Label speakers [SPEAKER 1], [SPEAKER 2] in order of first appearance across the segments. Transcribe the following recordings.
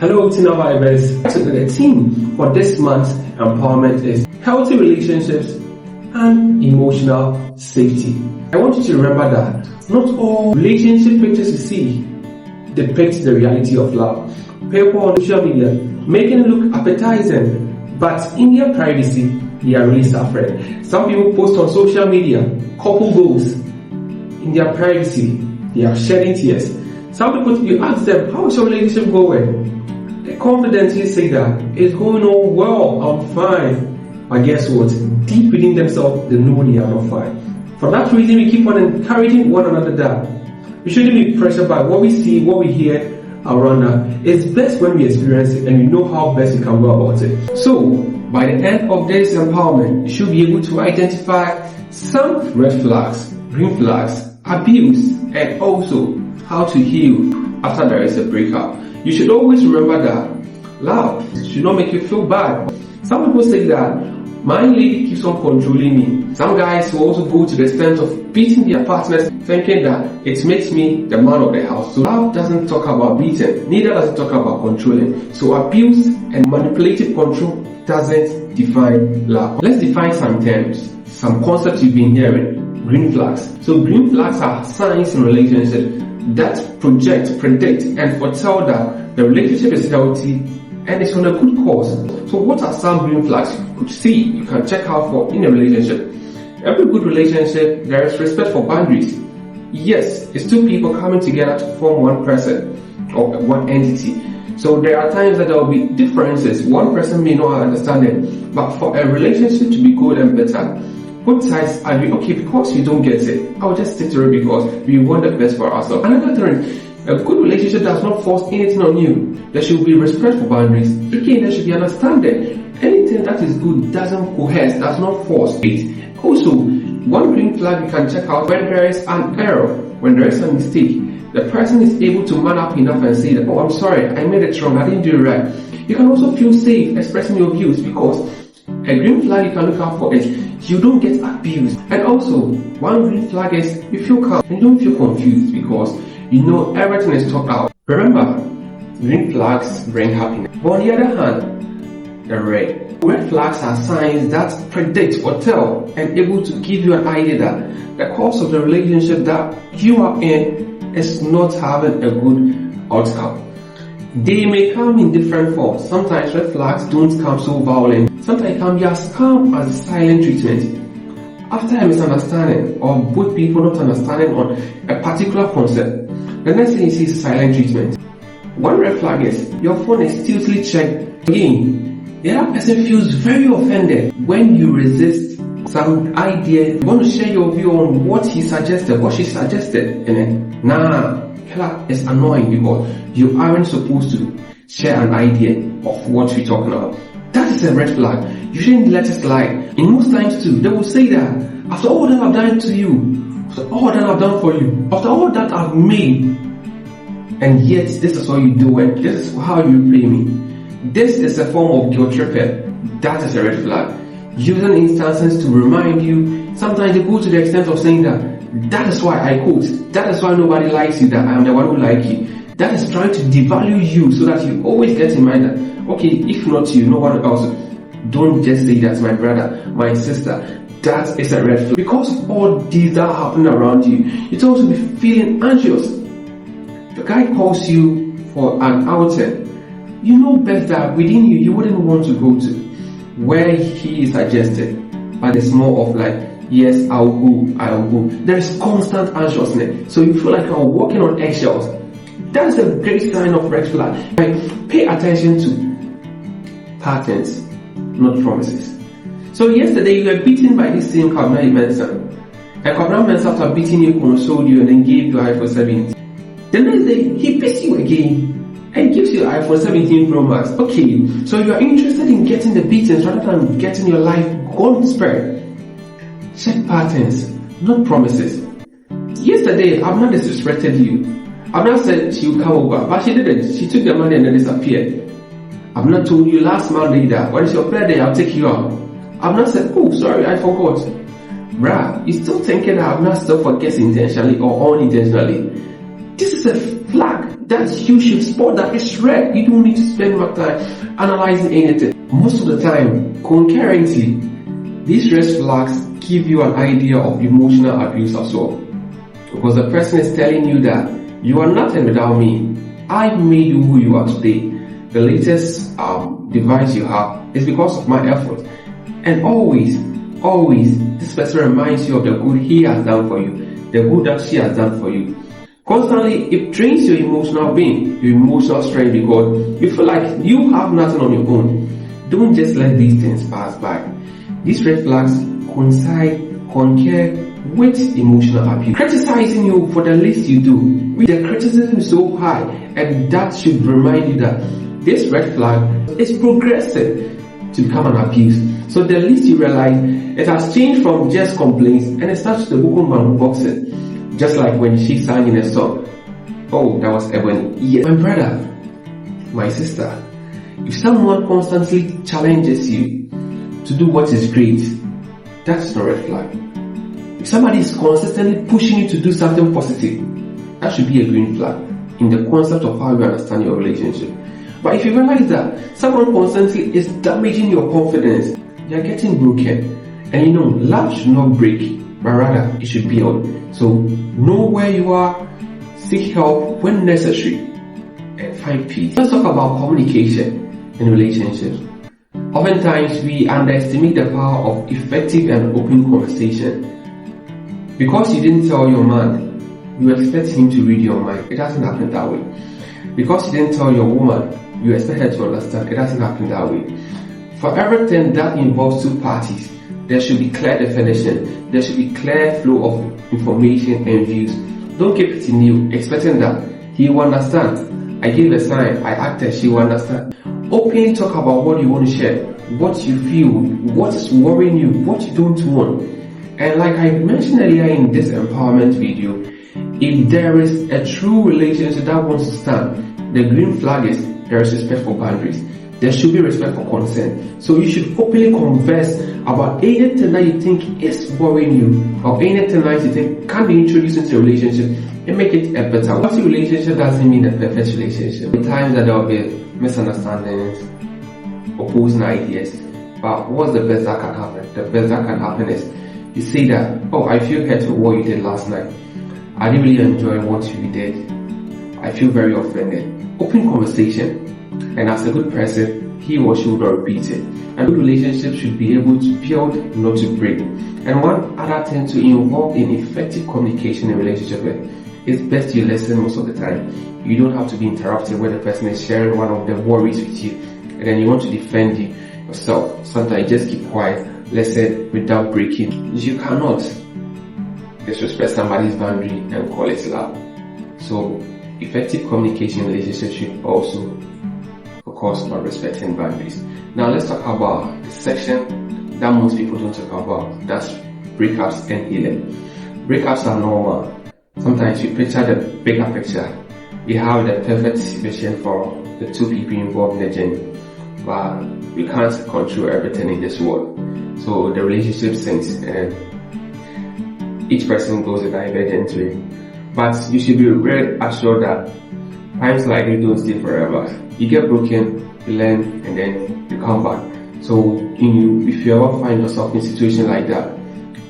[SPEAKER 1] Hello, TenaHealth. So the theme for this month's empowerment is healthy relationships and emotional safety. I want you to remember that not all relationship pictures you see depict the reality of love. People on social media making it look appetizing, but in their privacy, they are really suffering. Some people post on social media couple goals. In their privacy, they are shedding tears. Some people, you ask them, how is your relationship going? They confidently say that it's going on well, I'm fine. But guess what? Deep within themselves, they know they are not fine. For that reason, we keep on encouraging one another that we shouldn't be pressured by what we see, what we hear around us. It's best when we experience it and we know how best we can go about it. So, by the end of this empowerment, you should be able to identify some red flags, green flags, abuse, and also how to heal after there is a breakup. You should always remember that love should not make you feel bad. Some people say that my lady keeps on controlling me. Some guys will also go to the extent of beating their partners, thinking that it makes me the man of the house. So love doesn't talk about beating, neither does it talk about controlling. So abuse and manipulative control doesn't define love. Let's define some terms, some concepts you've been hearing. Green flags. So green flags are signs in relationships that project, predict, and foretell that the relationship is healthy and it's on a good course. So what are some green flags you could see, you can check out for in a relationship? Every good relationship, there is respect for boundaries. Yes, it's two people coming together to form one person or one entity. So there are times that there will be differences. One person may not understand it, but for a relationship to be good and better, both sides agree, okay, because you don't get it, I'll just stick to it because we want the best for ourselves. Another thing, a good relationship does not force anything on you. There should be respect for boundaries. Again, there should be understanding. Anything that is good doesn't coerce, does not force it. Also, one green flag you can check out when there is an error, when there is a mistake. The person is able to man up enough and say that, oh, I'm sorry, I made it wrong, I didn't do it right. You can also feel safe expressing your views because a green flag you can look out for is you don't get abused. And also, one green flag is you feel calm and you don't feel confused because you know everything is talked out. Remember, green flags bring happiness. But on the other hand, the red flags are signs that predict or tell and able to give you an idea that the course of the relationship that you are in is not having a good outcome. They may come in different forms. Sometimes red flags don't come so violent. Sometimes they can be as calm as silent treatment. After a misunderstanding or both people not understanding on a particular concept, the next thing you see is silent treatment. One red flag is your phone is still checked. Again, the other person feels very offended when you resist some idea. You want to share your view on what he suggested, what she suggested, and then, Killer is annoying because you aren't supposed to share an idea of what we're talking about. That is a red flag. You shouldn't let it slide. In most times too, they will say that after all that I've done to you, after all that I've done for you, after all that I've made, and yet this is how you do it, this is how you repay me. This is a form of guilt tripping. That is a red flag. Using instances to remind you, sometimes they go to the extent of saying that is why I quote, that is why nobody likes you, that I am the one who likes you. That is trying to devalue you so that you always get in mind that, okay, if not you, no one else. Don't just say that's my brother, my sister. That is a red flag. Because of all these that happen around you, you'd also be feeling anxious. The guy calls you for an outing. You know best that within you, you wouldn't want to go to where he is suggested. But it's more of like, yes, I'll go. There is constant anxiousness. So you feel like you're walking on eggshells. That is a great sign of red flag. Like, pay attention to patterns, not promises. So yesterday you were beaten by this same Kabna Mensa. And Kabna Mensa, after beating you, consoled you and then gave you iPhone 17. The next day he beats you again and gives you iPhone 17 Pro Max. Okay, so you are interested in getting the beatings rather than getting your life gone spared. Check patterns, not promises. Yesterday, I've not disrespected you. I've not said she will come over, but she didn't. She took the money and then disappeared. I've not told you last Monday that when it's your birthday, I'll take you out. I've not said, oh, sorry, I forgot. Bruh, you still thinking that I've not still forget intentionally or unintentionally? This is a flag that you should spot that it's red. You don't need to spend more time analyzing anything. Most of the time, concurrently, these red flags give you an idea of emotional abuse as well. Because the person is telling you that you are nothing without me. I made you who you are today. The latest device you have is because of my effort. And always, this person reminds you of the good he has done for you, the good that she has done for you. Constantly, it drains your emotional being, your emotional strength, because you feel like you have nothing on your own. Don't just let these things pass by. These red flags concur with emotional abuse. Criticizing you for the least you do. The criticism is so high, and that should remind you that this red flag is progressive to become an abuse. So the least you realize, it has changed from just complaints, and it starts to the woman boxing. Just like when she sang in a song. Oh, that was Ebony. Yes. My brother, my sister, if someone constantly challenges you to do what is great, that's not a red flag. If somebody is consistently pushing you to do something positive, that should be a green flag in the concept of how you understand your relationship. But if you realize that someone constantly is damaging your confidence, you're getting broken. And love should not break, but rather it should build. So know where you are, seek help when necessary, and find peace. Let's talk about communication in relationships. Oftentimes we underestimate the power of effective and open conversation. Because you didn't tell your man, you expect him to read your mind. It doesn't happen that way. Because you didn't tell your woman, you expect her to understand. It doesn't happen that way. For everything that involves two parties, there should be clear definition. There should be clear flow of information and views. Don't keep it in you, expecting that he will understand. I gave a sign, I acted, she will understand. Openly talk about what you want to share, what you feel, what is worrying you, what you don't want. And like I mentioned earlier in this empowerment video, if there is a true relationship that wants to stand, the green flag is there is respect for boundaries. There should be respect for consent. So you should openly converse about anything that you think is worrying you, or anything that you think can be introduced into a relationship, and make it a better one. Healthy relationship doesn't mean a perfect relationship. At times that there will be misunderstandings, opposing ideas, but what's the best that can happen? The best that can happen is you say that, oh, I feel hurt with what you did last night. I didn't really enjoy what you did. I feel very offended. Open conversation. And as a good person, he or she would not repeat it. A good relationship should be able to build, not to break. And one other thing to involve in effective communication in a relationship with, it's best you listen most of the time. You don't have to be interrupted when the person is sharing one of their worries with you, and then you want to defend yourself. Sometimes just keep quiet, listen without breaking. You cannot disrespect somebody's boundary and call it love. So effective communication in relationships should also focus on respecting boundaries. Now let's talk about the section that most people don't talk about. That's breakups and healing. Breakups are normal. Sometimes you picture the bigger picture. You have the perfect vision for the two people involved in the journey, but we can't control everything in this world. So the relationship sinks and each person goes a divergent way. But you should be very assured that times like this don't stay forever. You get broken, you learn, and then you come back. So if you ever find yourself in a situation like that,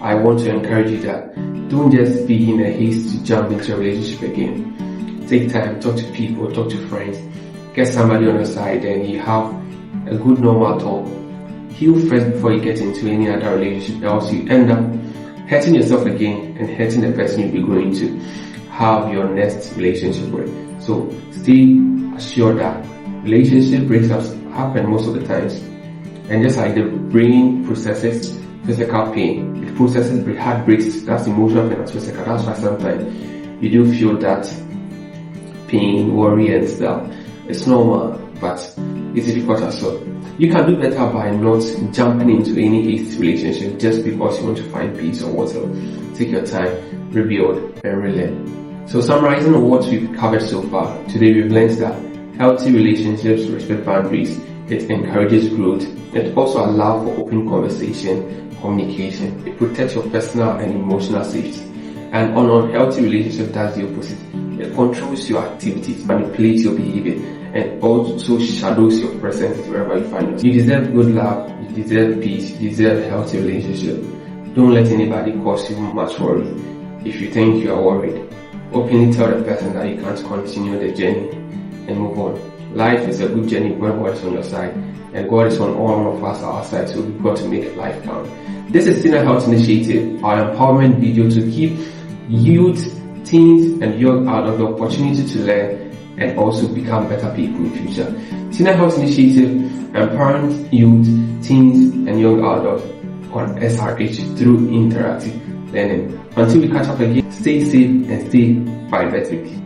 [SPEAKER 1] I want to encourage you that don't just be in a haste to jump into a relationship again. Take time, talk to people, talk to friends, get somebody on your side, and you have a good normal talk. Heal first before you get into any other relationship, else you end up hurting yourself again and hurting the person you'll be going to have your next relationship with. So stay assured that relationship breakups happen most of the times. And just like the brain processes physical pain, it processes heartbreaks, that's emotional pain, that's physical. That's why sometimes you do feel that pain, worry and stuff. It's normal, but it's difficult as well. You can do better by not jumping into any hasty relationship just because you want to find peace or whatever. Take your time, rebuild and relearn. So summarizing what we've covered so far, today we've learned that healthy relationships respect boundaries. It encourages growth. It also allows for open conversation, communication. It protects your personal and emotional safety. And on unhealthy relationship, that's the opposite. It controls your activities, manipulates your behavior, and also shadows your presence wherever you find yourself. You deserve good love, you deserve peace, you deserve a healthy relationship. Don't let anybody cause you much worry. If you think you are worried, openly tell the person that you can't continue the journey and move on. Life is a good journey when God is on your side, and God is on all of us our side, so we've got to make life count. This is TenaHealth Initiative, our empowerment video to give youth, teens, and young adults the opportunity to learn and also become better people in the future. TenaHealth Initiative empowering youth, teens, and young adults on SRH through interactive learning. Until we catch up again, stay safe and stay biometric.